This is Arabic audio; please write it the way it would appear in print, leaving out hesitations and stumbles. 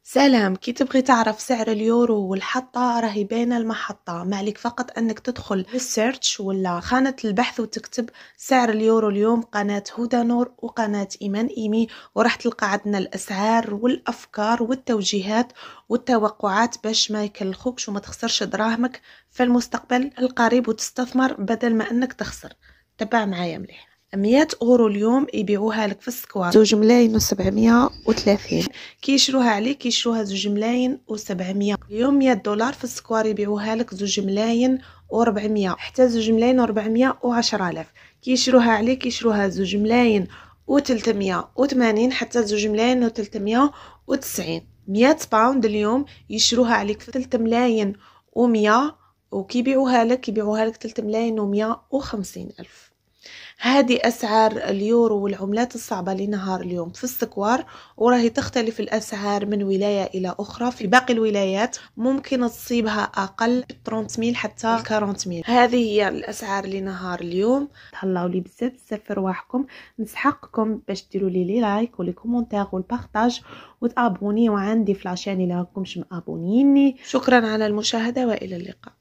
سلام، كي تبغي تعرف سعر اليورو والحطة راهي بين المحطة. ما عليك فقط أنك تدخل للسيرش ولا خانة البحث وتكتب سعر اليورو اليوم قناة هدى نور وقناة إيمان إيمي، وراح تلقى عندنا الأسعار والأفكار والتوجيهات والتوقعات باش ما يكلخوكش وما تخسرش دراهمك في المستقبل القريب وتستثمر بدل ما أنك تخسر. تبع معايا مليح. 100 أورو اليوم يبيعوها لك في السكوار 2,730. كي يشروها عليك يشروها 2,700. اليوم 100 دولار في السكوار يبيعوها لك 2,400 حتى 2,410,000. كي يشروها عليك يشروها 2,380 حتى 2,390. 100 باوند اليوم يشروها عليك في 3,100,000 وكي يبيعوها لك يبيعوها لك 3,150,000. هذه أسعار اليورو والعملات الصعبة لنهار اليوم في السكوار، وراهي تختلف الأسعار من ولاية إلى أخرى. في باقي الولايات ممكن تصيبها أقل 30,000 حتى 40,000. هذه هي الأسعار لنهار اليوم. تهلاو لي بزاف في رواحكم. نسحقكم باش ديروا لي لايك ولي كومونتير والبارطاج وتابونيو عندي في لاشين إلا راكمش مابونيني. شكرا على المشاهدة وإلى اللقاء.